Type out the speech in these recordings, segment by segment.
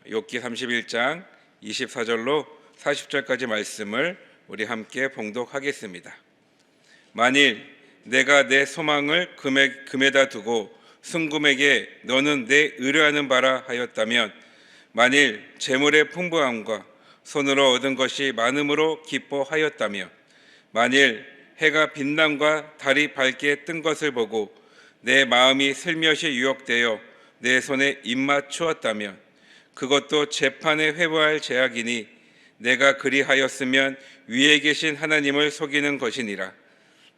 욥기 31장 24절로 40절까지 말씀을 우리 함께 봉독하겠습니다. 만일 내가 내 소망을 금에다 두고 순금에게 너는 내 의뢰하는 바라 하였다면, 만일 재물의 풍부함과 손으로 얻은 것이 많음으로 기뻐하였다면, 만일 해가 빛남과 달이 밝게 뜬 것을 보고 내 마음이 슬며시 유혹되어 내 손에 입맞추었다면, 그것도 재판에 회부할 죄악이니 내가 그리하였으면 위에 계신 하나님을 속이는 것이니라.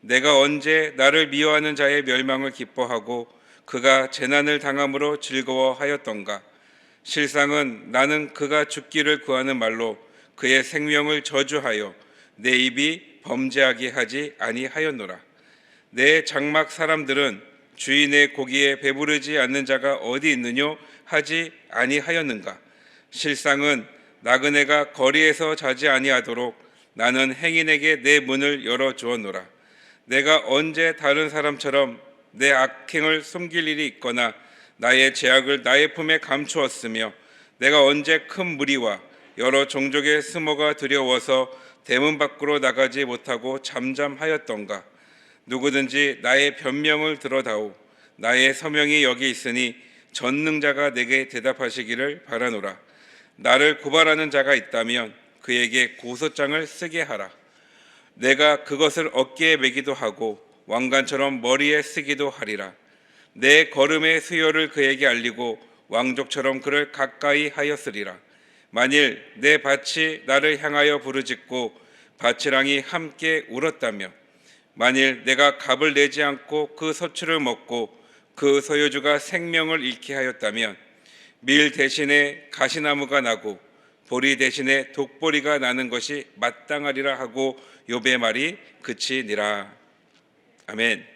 내가 언제 나를 미워하는 자의 멸망을 기뻐하고 그가 재난을 당함으로 즐거워하였던가. 실상은 나는 그가 죽기를 구하는 말로 그의 생명을 저주하여 내 입이 범죄하게 하지 아니하였노라. 내 장막 사람들은 주인의 고기에 배부르지 않는 자가 어디 있느뇨 하지 아니하였는가. 실상은 나그네가 거리에서 자지 아니하도록 나는 행인에게 내 문을 열어주었노라. 내가 언제 다른 사람처럼 내 악행을 숨길 일이 있거나 나의 죄악을 나의 품에 감추었으며, 내가 언제 큰 무리와 여러 종족의 수모가 두려워서 대문 밖으로 나가지 못하고 잠잠하였던가. 누구든지 나의 변명을 들어다오. 나의 서명이 여기 있으니 전능자가 내게 대답하시기를 바라노라. 나를 고발하는 자가 있다면 그에게 고소장을 쓰게 하라. 내가 그것을 어깨에 매기도 하고 왕관처럼 머리에 쓰기도 하리라. 내 걸음의 수요를 그에게 알리고 왕족처럼 그를 가까이 하였으리라. 만일 내 밭이 나를 향하여 부르짖고 밭이랑이 함께 울었다며, 만일 내가 값을 내지 않고 그 서출을 먹고 그 소유주가 생명을 잃게 하였다면, 밀 대신에 가시나무가 나고 보리 대신에 독보리가 나는 것이 마땅하리라 하고 욥의 말이 그치니라. 아멘.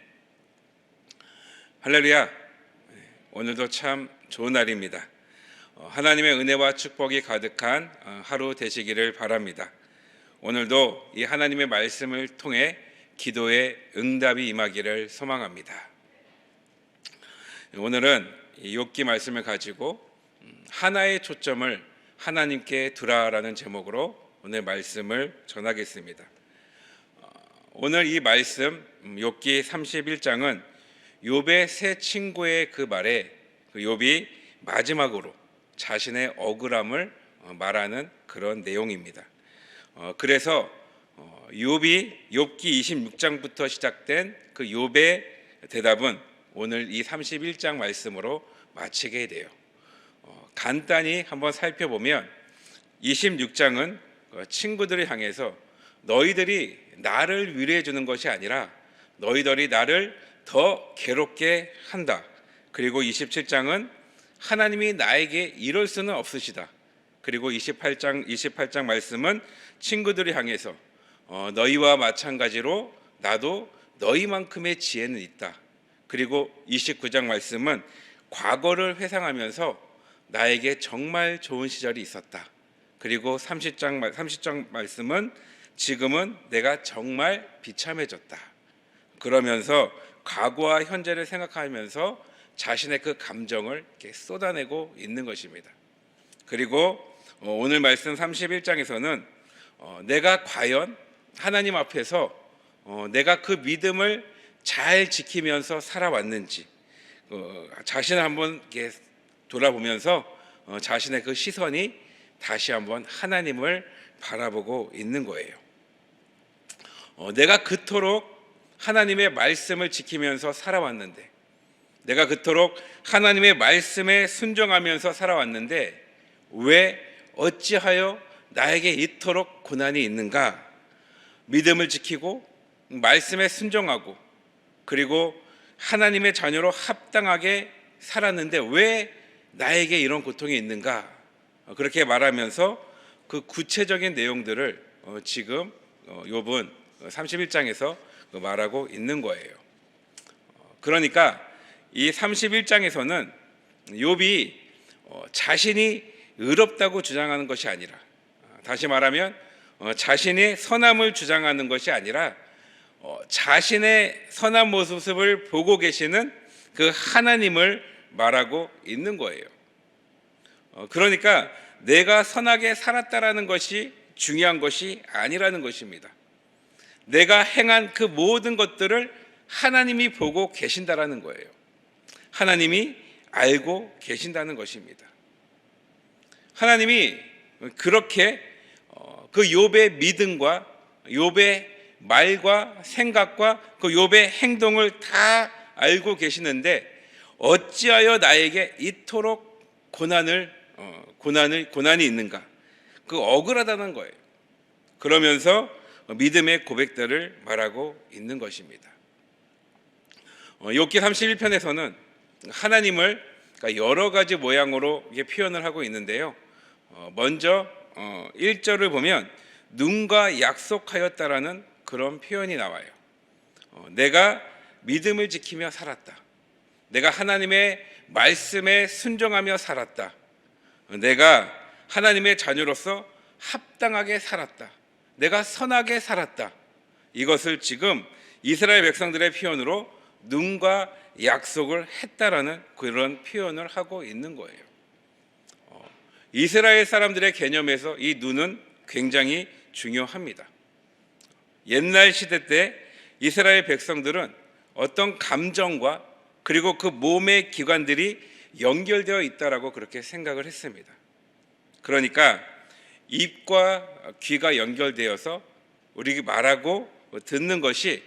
할렐루야. 오늘도 참 좋은 날입니다. 하나님의 은혜와 축복이 가득한 하루 되시기를 바랍니다. 오늘도 이 하나님의 말씀을 통해 기도의 응답이 임하기를 소망합니다. 오늘은 욥기 말씀을 가지고 하나의 초점을 하나님께 두라라는 제목으로 오늘 말씀을 전하겠습니다. 오늘 이 말씀 욥기 31장은 욥의 세 친구의 그 말에 욥이 마지막으로 자신의 억울함을 말하는 그런 내용입니다. 그래서 욥기 26장부터 시작된 그 욥의 대답은 오늘 이 31장 말씀으로 마치게 돼요. 간단히 한번 살펴보면 26장은 친구들을 향해서 너희들이 나를 위로해 주는 것이 아니라 너희들이 나를 더 괴롭게 한다. 그리고 27장은 하나님이 나에게 이럴 수는 없으시다. 그리고 28장 말씀은 친구들을 향해서 너희와 마찬가지로 나도 너희만큼의 지혜는 있다. 그리고 29장 말씀은 과거를 회상하면서 나에게 정말 좋은 시절이 있었다. 그리고 30장 말씀은 지금은 내가 정말 비참해졌다. 그러면서 과거와 현재를 생각하면서 자신의 그 감정을 이렇게 쏟아내고 있는 것입니다. 그리고 오늘 말씀 31장에서는 내가 과연 하나님 앞에서 내가 그 믿음을 잘 지키면서 살아왔는지 자신을 한번 이렇게 돌아보면서 자신의 그 시선이 다시 한번 하나님을 바라보고 있는 거예요. 내가 그토록 하나님의 말씀을 지키면서 살아왔는데, 내가 그토록 하나님의 말씀에 순종하면서 살아왔는데 왜 어찌하여 나에게 이토록 고난이 있는가? 믿음을 지키고 말씀에 순종하고 그리고 하나님의 자녀로 합당하게 살았는데 왜 나에게 이런 고통이 있는가? 그렇게 말하면서 그 구체적인 내용들을 지금 욥은 31장에서 말하고 있는 거예요. 그러니까 이 31장에서는 욥이 자신이 의롭다고 주장하는 것이 아니라, 다시 말하면 자신의 선함을 주장하는 것이 아니라 자신의 선한 모습을 보고 계시는 그 하나님을 말하고 있는 거예요. 그러니까 내가 선하게 살았다라는 것이 중요한 것이 아니라는 것입니다. 내가 행한 그 모든 것들을 하나님이 보고 계신다라는 거예요. 하나님이 알고 계신다는 것입니다. 하나님이 그렇게 그 욥의 믿음과 욥의 말과 생각과 그 욥의 행동을 다 알고 계시는데 어찌하여 나에게 이토록 고난이 있는가? 그 억울하다는 거예요. 그러면서 믿음의 고백들을 말하고 있는 것입니다. 욥기 31편에서는 하나님을 여러 가지 모양으로 표현을 하고 있는데요. 먼저 1절을 보면 눈과 약속하였다라는 그런 표현이 나와요. 내가 믿음을 지키며 살았다. 내가 하나님의 말씀에 순종하며 살았다. 내가 하나님의 자녀로서 합당하게 살았다. 내가 선하게 살았다. 이것을 지금 이스라엘 백성들의 표현으로 눈과 약속을 했다라는 그런 표현을 하고 있는 거예요. 이스라엘 사람들의 개념에서 이 눈은 굉장히 중요합니다. 옛날 시대 때 이스라엘 백성들은 어떤 감정과 그리고 그 몸의 기관들이 연결되어 있다라고 그렇게 생각을 했습니다. 그러니까 입과 귀가 연결되어서 우리 말하고 듣는 것이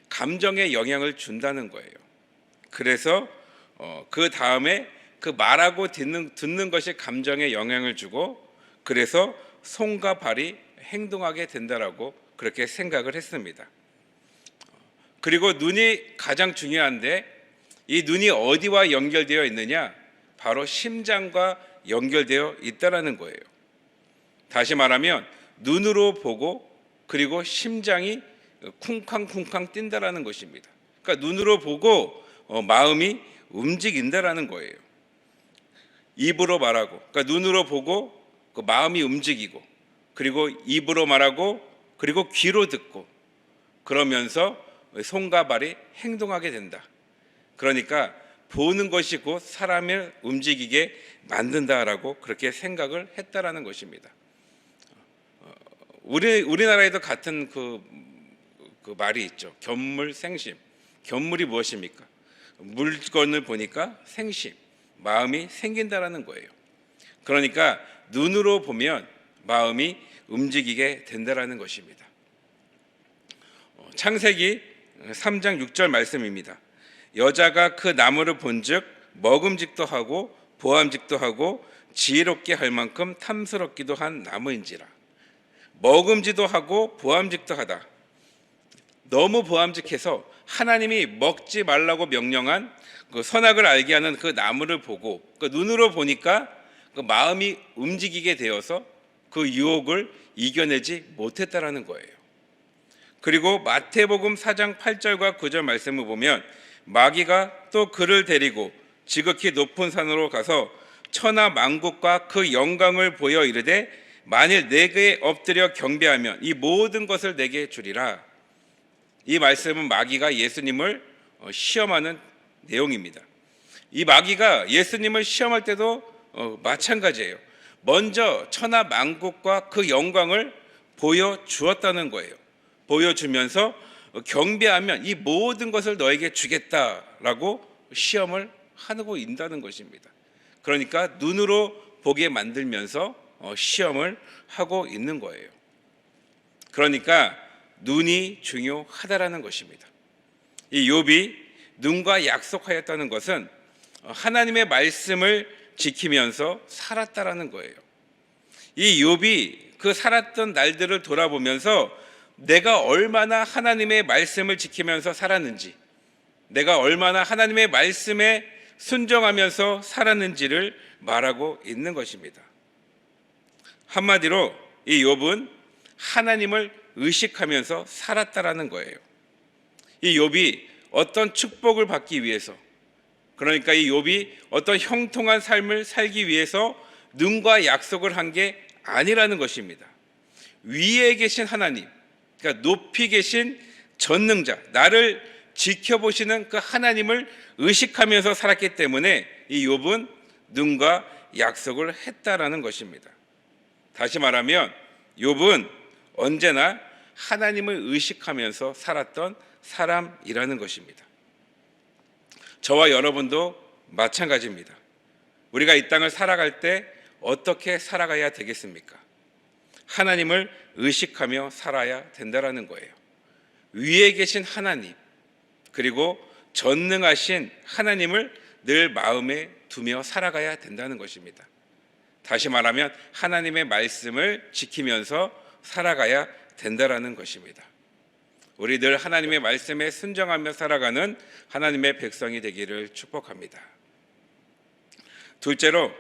감정에 영향을 준다는 거예요. 그래서 그 다음에 그 말하고 듣는 것이 감정에 영향을 주고 그래서 손과 발이 행동하게 된다라고 그렇게 생각을 했습니다. 그리고 눈이 가장 중요한데 이 눈이 어디와 연결되어 있느냐? 바로 심장과 연결되어 있다라는 거예요. 다시 말하면 눈으로 보고 그리고 심장이 쿵쾅쿵쾅 뛴다라는 것입니다. 그러니까 눈으로 보고 마음이 움직인다라는 거예요. 입으로 말하고, 그러니까 눈으로 보고 그 마음이 움직이고, 그리고 입으로 말하고, 그리고 귀로 듣고, 그러면서 손과 발이 행동하게 된다. 그러니까 보는 것이 곧 사람을 움직이게 만든다라고 그렇게 생각을 했다라는 것입니다. 우리나라에도 같은 그 말이 있죠. 견물생심. 견물이 무엇입니까? 물건을 보니까 생심, 마음이 생긴다라는 거예요. 그러니까 눈으로 보면 마음이 움직이게 된다라는 것입니다. 창세기 3장 6절 말씀입니다. 여자가 그 나무를 본즉 먹음직도 하고 보암직도 하고 지혜롭게 할 만큼 탐스럽기도 한 나무인지라. 먹음직도 하고 보암직도 하다. 너무 보암직해서 하나님이 먹지 말라고 명령한 그 선악을 알게 하는 그 나무를 보고 그 눈으로 보니까 그 마음이 움직이게 되어서 그 유혹을 이겨내지 못했다라는 거예요. 그리고 마태복음 4장 8절과 9절 말씀을 보면 마귀가 또 그를 데리고 지극히 높은 산으로 가서 천하 만국과 그 영광을 보여 이르되 만일 내게 엎드려 경배하면 이 모든 것을 내게 주리라. 이 말씀은 마귀가 예수님을 시험하는 내용입니다. 이 마귀가 예수님을 시험할 때도 마찬가지예요. 먼저 천하 만국과 그 영광을 보여주었다는 거예요. 보여주면서 경배하면 이 모든 것을 너에게 주겠다라고 시험을 하고 있다는 것입니다. 그러니까 눈으로 보게 만들면서 시험을 하고 있는 거예요. 그러니까 눈이 중요하다라는 것입니다. 이 욥이 눈과 약속하였다는 것은 하나님의 말씀을 지키면서 살았다라는 거예요. 이 욥이 그 살았던 날들을 돌아보면서 내가 얼마나 하나님의 말씀을 지키면서 살았는지, 내가 얼마나 하나님의 말씀에 순종하면서 살았는지를 말하고 있는 것입니다. 한마디로 이 욥은 하나님을 의식하면서 살았다라는 거예요. 이 욥이 어떤 축복을 받기 위해서, 그러니까 이 욥이 어떤 형통한 삶을 살기 위해서 눈과 약속을 한 게 아니라는 것입니다. 위에 계신 하나님, 그러니까 높이 계신 전능자, 나를 지켜보시는 그 하나님을 의식하면서 살았기 때문에 이 욥은 눈과 약속을 했다라는 것입니다. 다시 말하면 욥은 언제나 하나님을 의식하면서 살았던 사람이라는 것입니다. 저와 여러분도 마찬가지입니다. 우리가 이 땅을 살아갈 때 어떻게 살아가야 되겠습니까? 하나님을 의식하며 살아야 된다는 거예요. 위에 계신 하나님, 그리고 전능하신 하나님을 늘 마음에 두며 살아가야 된다는 것입니다. 다시 말하면 하나님의 말씀을 지키면서 살아가야 된다는 것입니다. 우리 늘 하나님의 말씀에 순종하며 살아가는 하나님의 백성이 되기를 축복합니다. 둘째로,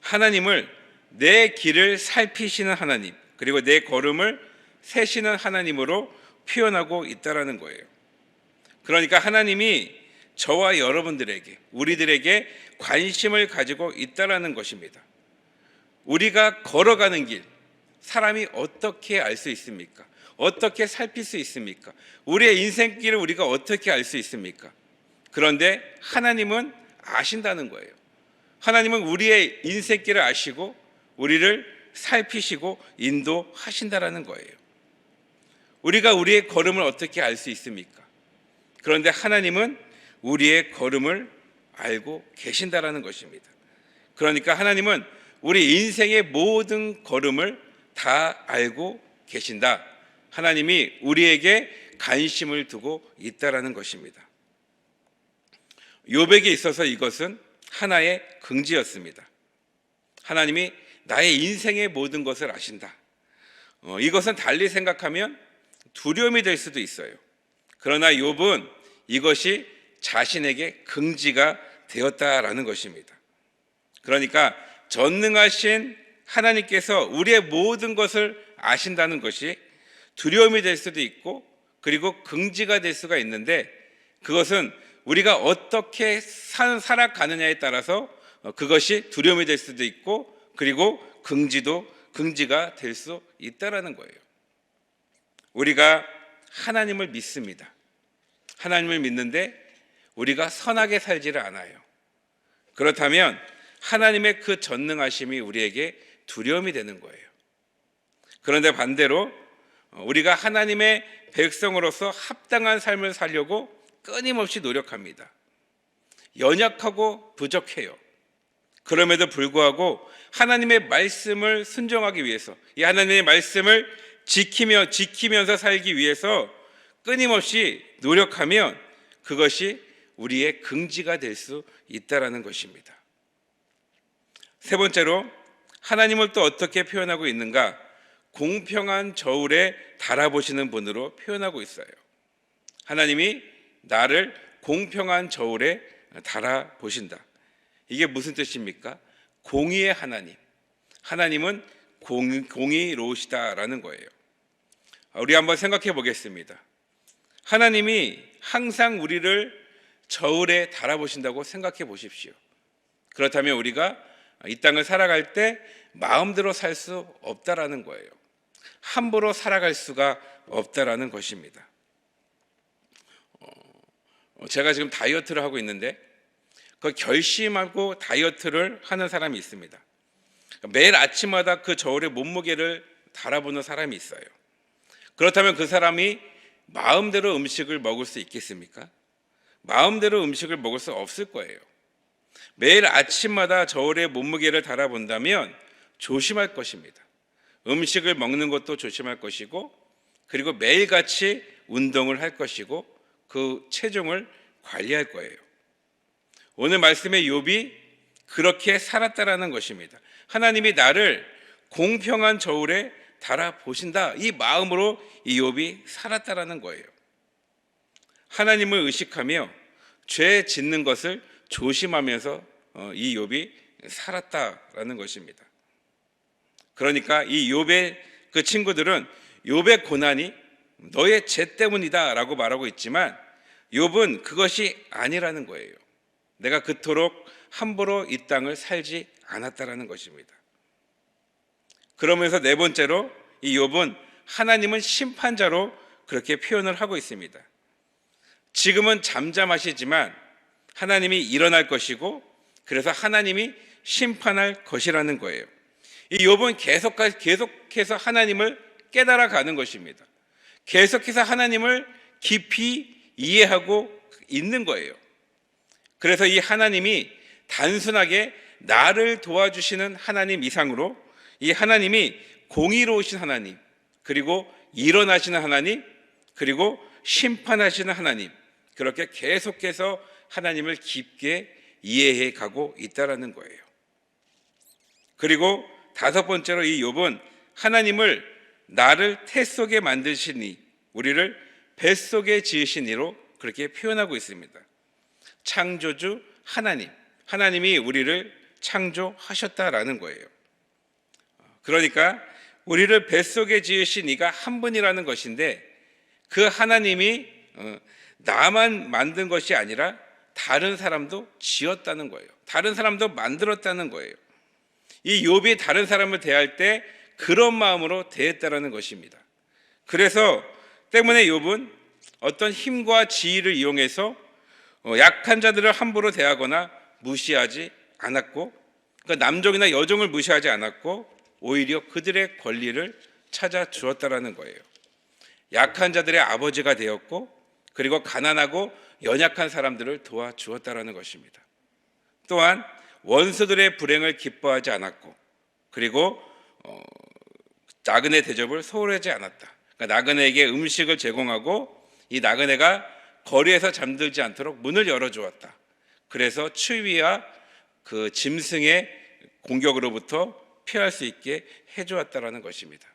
하나님을 내 길을 살피시는 하나님, 그리고 내 걸음을 세시는 하나님으로 표현하고 있다는 거예요. 그러니까 하나님이 저와 여러분들에게, 우리들에게 관심을 가지고 있다는 것입니다. 우리가 걸어가는 길, 사람이 어떻게 알 수 있습니까? 어떻게 살필 수 있습니까? 우리의 인생길을 우리가 어떻게 알 수 있습니까? 그런데 하나님은 아신다는 거예요. 하나님은 우리의 인생길을 아시고 우리를 살피시고 인도하신다는 거예요. 우리가 우리의 걸음을 어떻게 알 수 있습니까? 그런데 하나님은 우리의 걸음을 알고 계신다는 것입니다. 그러니까 하나님은 우리 인생의 모든 걸음을 다 알고 계신다. 하나님이 우리에게 관심을 두고 있다는 것입니다. 욥에게 있어서 이것은 하나의 긍지였습니다. 하나님이 나의 인생의 모든 것을 아신다. 이것은 달리 생각하면 두려움이 될 수도 있어요. 그러나 욥은 이것이 자신에게 긍지가 되었다라는 것입니다. 그러니까 전능하신 하나님께서 우리의 모든 것을 아신다는 것이 두려움이 될 수도 있고, 그리고 긍지가 될 수가 있는데, 그것은 우리가 어떻게 살아가느냐에 따라서 그것이 두려움이 될 수도 있고, 그리고 긍지가 될 수 있다라는 거예요. 우리가 하나님을 믿습니다. 하나님을 믿는데 우리가 선하게 살지를 않아요. 그렇다면 하나님의 그 전능하심이 우리에게 두려움이 되는 거예요. 그런데 반대로 우리가 하나님의 백성으로서 합당한 삶을 살려고 끊임없이 노력합니다. 연약하고 부족해요. 그럼에도 불구하고 하나님의 말씀을 순종하기 위해서, 이 하나님의 말씀을 지키면서 살기 위해서 끊임없이 노력하면 그것이 우리의 긍지가 될 수 있다는 것입니다. 세 번째로, 하나님을 또 어떻게 표현하고 있는가? 공평한 저울에 달아보시는 분으로 표현하고 있어요. 하나님이 나를 공평한 저울에 달아보신다. 이게 무슨 뜻입니까? 공의의 하나님. 하나님은 공의로우시다라는 거예요. 우리 한번 생각해 보겠습니다. 하나님이 항상 우리를 저울에 달아보신다고 생각해 보십시오. 그렇다면 우리가 이 땅을 살아갈 때 마음대로 살 수 없다라는 거예요. 함부로 살아갈 수가 없다라는 것입니다. 제가 지금 다이어트를 하고 있는데 그 결심하고 다이어트를 하는 사람이 있습니다. 매일 아침마다 그 저울에 몸무게를 달아보는 사람이 있어요. 그렇다면 그 사람이 마음대로 음식을 먹을 수 있겠습니까? 마음대로 음식을 먹을 수 없을 거예요. 매일 아침마다 저울에 몸무게를 달아본다면 조심할 것입니다. 음식을 먹는 것도 조심할 것이고, 그리고 매일같이 운동을 할 것이고, 그 체중을 관리할 거예요. 오늘 말씀의 욥이 그렇게 살았다라는 것입니다. 하나님이 나를 공평한 저울에 달아보신다, 이 마음으로 이 욥이 살았다라는 거예요. 하나님을 의식하며 죄 짓는 것을 조심하면서 이 욥이 살았다라는 것입니다. 그러니까 이 욥의 그 친구들은 욥의 고난이 너의 죄 때문이다라고 말하고 있지만 욥은 그것이 아니라는 거예요. 내가 그토록 함부로 이 땅을 살지 않았다라는 것입니다. 그러면서 네 번째로 이 욥은 하나님은 심판자로 그렇게 표현을 하고 있습니다. 지금은 잠잠하시지만 하나님이 일어날 것이고, 그래서 하나님이 심판할 것이라는 거예요. 이 욥은 계속해서 하나님을 깨달아가는 것입니다. 계속해서 하나님을 깊이 이해하고 있는 거예요. 그래서 이 하나님이 단순하게 나를 도와주시는 하나님 이상으로 이 하나님이 공의로우신 하나님, 그리고 일어나시는 하나님, 그리고 심판하시는 하나님, 그렇게 계속해서 하나님을 깊게 이해해 가고 있다라는 거예요. 그리고 다섯 번째로 이 욥은 하나님을 나를 태 속에 만드시니 우리를 뱃속에 지으시니로 그렇게 표현하고 있습니다. 창조주 하나님, 하나님이 우리를 창조하셨다라는 거예요. 그러니까 우리를 뱃속에 지으신 이가 한 분이라는 것인데 그 하나님이 나만 만든 것이 아니라 다른 사람도 지었다는 거예요. 다른 사람도 만들었다는 거예요. 이 욥이 다른 사람을 대할 때 그런 마음으로 대했다라는 것입니다. 그래서 때문에 욥은 어떤 힘과 지위를 이용해서 약한 자들을 함부로 대하거나 무시하지 않았고, 그러니까 남종이나 여종을 무시하지 않았고 오히려 그들의 권리를 찾아 주었다라는 거예요. 약한 자들의 아버지가 되었고, 그리고 가난하고 연약한 사람들을 도와주었다라는 것입니다. 또한 원수들의 불행을 기뻐하지 않았고, 그리고 나그네 대접을 소홀하지 않았다. 그러니까 나그네에게 음식을 제공하고 이 나그네가 거리에서 잠들지 않도록 문을 열어주었다. 그래서 추위와 그 짐승의 공격으로부터 피할 수 있게 해주었다라는 것입니다.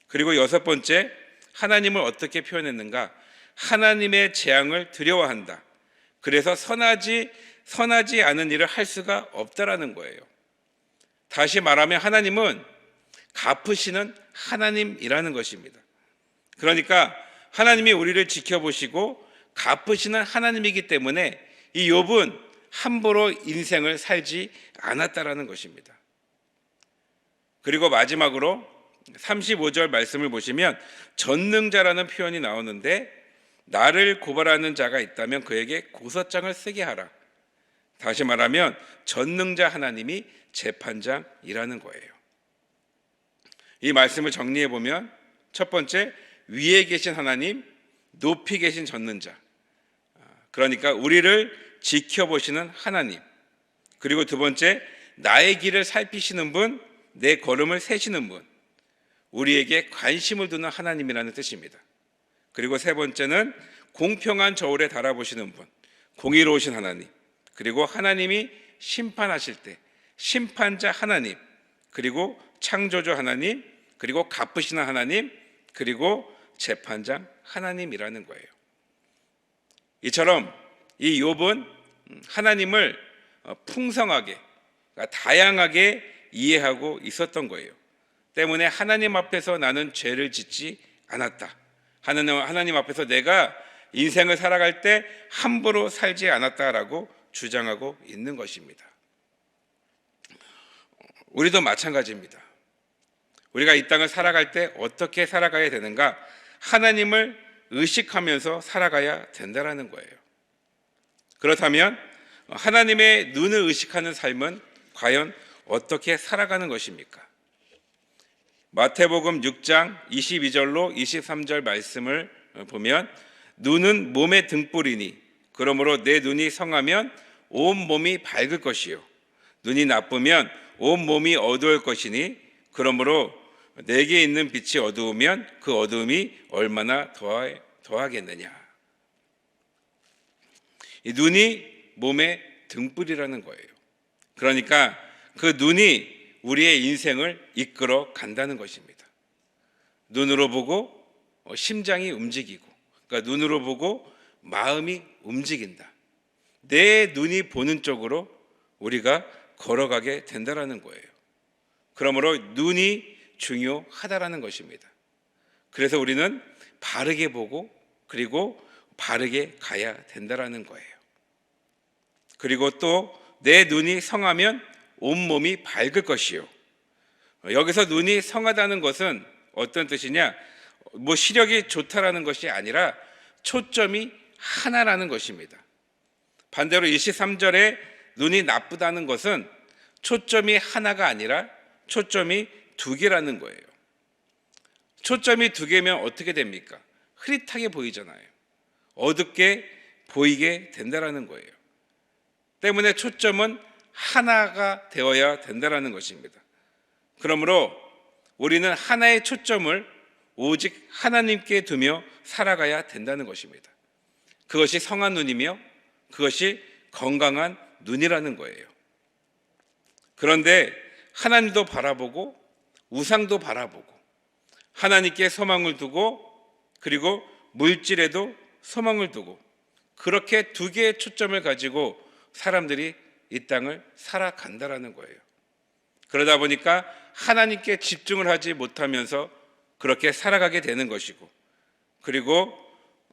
그리고 여섯 번째, 하나님을 어떻게 표현했는가? 하나님의 재앙을 두려워한다. 그래서 선하지 않은 일을 할 수가 없다라는 거예요. 다시 말하면 하나님은 갚으시는 하나님이라는 것입니다. 그러니까 하나님이 우리를 지켜보시고 갚으시는 하나님이기 때문에 이 욥은 함부로 인생을 살지 않았다라는 것입니다. 그리고 마지막으로 35절 말씀을 보시면 전능자라는 표현이 나오는데 나를 고발하는 자가 있다면 그에게 고소장을 쓰게 하라. 다시 말하면 전능자 하나님이 재판장이라는 거예요. 이 말씀을 정리해 보면 첫 번째, 위에 계신 하나님, 높이 계신 전능자, 그러니까 우리를 지켜보시는 하나님. 그리고 두 번째, 나의 길을 살피시는 분, 내 걸음을 세시는 분, 우리에게 관심을 두는 하나님이라는 뜻입니다. 그리고 세 번째는 공평한 저울에 달아보시는 분, 공의로우신 하나님, 그리고 하나님이 심판하실 때 심판자 하나님, 그리고 창조주 하나님, 그리고 갚으시는 하나님, 그리고 재판장 하나님이라는 거예요. 이처럼 이 욥은 하나님을 풍성하게, 다양하게 이해하고 있었던 거예요. 때문에 하나님 앞에서 나는 죄를 짓지 않았다. 하나님 앞에서 내가 인생을 살아갈 때 함부로 살지 않았다라고 주장하고 있는 것입니다. 우리도 마찬가지입니다. 우리가 이 땅을 살아갈 때 어떻게 살아가야 되는가? 하나님을 의식하면서 살아가야 된다는 거예요. 그렇다면 하나님의 눈을 의식하는 삶은 과연 어떻게 살아가는 것입니까? 마태복음 6장 22절로 23절 말씀을 보면 눈은 몸의 등불이니 그러므로 내 눈이 성하면 온 몸이 밝을 것이요 눈이 나쁘면 온 몸이 어두울 것이니 그러므로 내게 있는 빛이 어두우면 그 어두움이 얼마나 더하겠느냐. 이 눈이 몸의 등불이라는 거예요. 그러니까 그 눈이 우리의 인생을 이끌어 간다는 것입니다. 눈으로 보고 심장이 움직이고, 그러니까 눈으로 보고 마음이 움직인다. 내 눈이 보는 쪽으로 우리가 걸어가게 된다라는 거예요. 그러므로 눈이 중요하다라는 것입니다. 그래서 우리는 바르게 보고 그리고 바르게 가야 된다라는 거예요. 그리고 또 내 눈이 성하면 온몸이 밝을 것이요. 여기서 눈이 성하다는 것은 어떤 뜻이냐? 시력이 좋다라는 것이 아니라 초점이 하나라는 것입니다. 반대로 23절에 눈이 나쁘다는 것은 초점이 하나가 아니라 초점이 두 개라는 거예요. 초점이 두 개면 어떻게 됩니까? 흐릿하게 보이잖아요. 어둡게 보이게 된다라는 거예요. 때문에 초점은 하나가 되어야 된다라는 것입니다. 그러므로 우리는 하나의 초점을 오직 하나님께 두며 살아가야 된다는 것입니다. 그것이 성한 눈이며 그것이 건강한 눈이라는 거예요. 그런데 하나님도 바라보고 우상도 바라보고 하나님께 소망을 두고 그리고 물질에도 소망을 두고 그렇게 두 개의 초점을 가지고 사람들이 이 땅을 살아간다라는 거예요. 그러다 보니까 하나님께 집중을 하지 못하면서 그렇게 살아가게 되는 것이고 그리고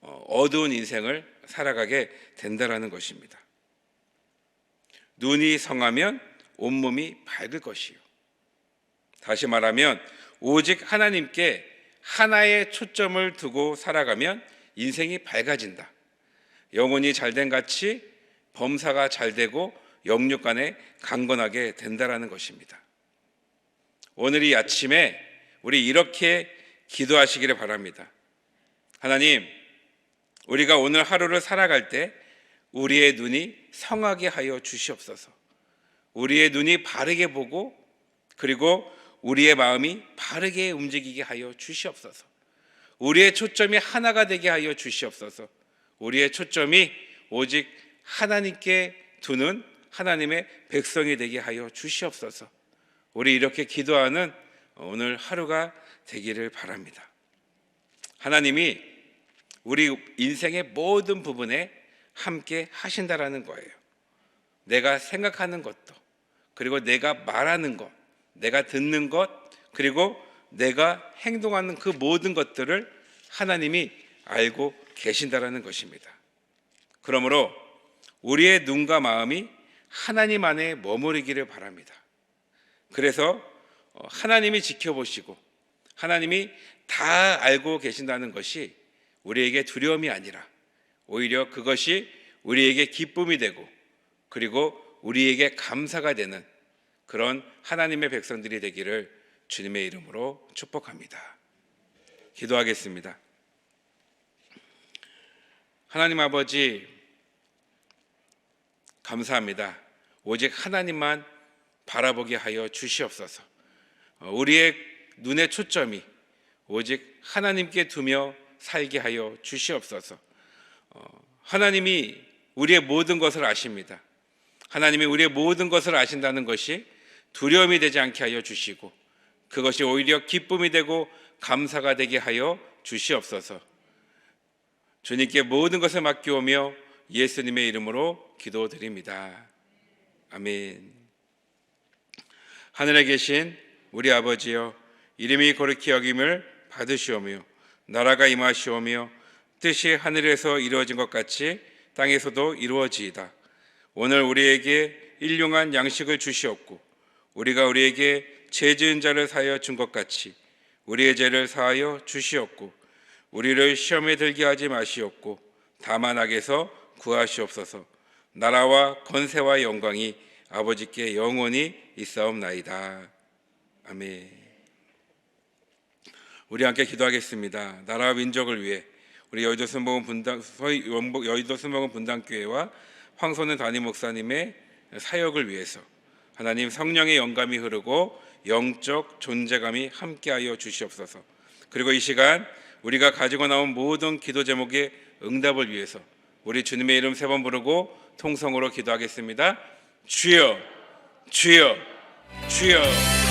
어두운 인생을 살아가게 된다라는 것입니다. 눈이 성하면 온몸이 밝을 것이요. 다시 말하면 오직 하나님께 하나의 초점을 두고 살아가면 인생이 밝아진다. 영혼이 잘된 같이 범사가 잘되고 영육간에 강건하게 된다라는 것입니다. 오늘 이 아침에 우리 이렇게 기도하시기를 바랍니다. 하나님, 우리가 오늘 하루를 살아갈 때 우리의 눈이 성하게 하여 주시옵소서. 우리의 눈이 바르게 보고 그리고 우리의 마음이 바르게 움직이게 하여 주시옵소서. 우리의 초점이 하나가 되게 하여 주시옵소서. 우리의 초점이 오직 하나님께 두는 하나님의 백성이 되게 하여 주시옵소서. 우리 이렇게 기도하는 오늘 하루가 되기를 바랍니다. 하나님이 우리 인생의 모든 부분에 함께 하신다라는 거예요. 내가 생각하는 것도 그리고 내가 말하는 것, 내가 듣는 것 그리고 내가 행동하는 그 모든 것들을 하나님이 알고 계신다라는 것입니다. 그러므로 우리의 눈과 마음이 하나님 안에 머무르기를 바랍니다. 그래서 하나님이 지켜보시고 하나님이 다 알고 계신다는 것이 우리에게 두려움이 아니라 오히려 그것이 우리에게 기쁨이 되고 그리고 우리에게 감사가 되는 그런 하나님의 백성들이 되기를 주님의 이름으로 축복합니다. 기도하겠습니다. 하나님 아버지, 감사합니다. 오직 하나님만 바라보게 하여 주시옵소서. 우리의 눈의 초점이 오직 하나님께 두며 살게 하여 주시옵소서. 하나님이 우리의 모든 것을 아십니다. 하나님이 우리의 모든 것을 아신다는 것이 두려움이 되지 않게 하여 주시고 그것이 오히려 기쁨이 되고 감사가 되게 하여 주시옵소서. 주님께 모든 것을 맡기오며 예수님의 이름으로 기도드립니다. 아멘. 하늘에 계신 우리 아버지여, 이름이 거룩히 여김을 받으시오며 나라가 임하시오며 뜻이 하늘에서 이루어진 것 같이 땅에서도 이루어지이다. 오늘 우리에게 일용할 양식을 주시옵고 우리가 우리에게 죄 지은 자를 사하여 준 것 같이 우리의 죄를 사하여 주시옵고 우리를 시험에 들게 하지 마시옵고 다만 악에서 구하시옵소서. 나라와 권세와 영광이 아버지께 영원히 있사옵나이다. 아멘. 우리 함께 기도하겠습니다. 나라와 민족을 위해 우리 여의도 순복음 분당교회와 황선은 담임 목사님의 사역을 위해서 하나님 성령의 영감이 흐르고 영적 존재감이 함께하여 주시옵소서. 그리고 이 시간 우리가 가지고 나온 모든 기도 제목의 응답을 위해서 우리 주님의 이름 3번 부르고 통성으로 기도하겠습니다. 주여, 주여, 주여.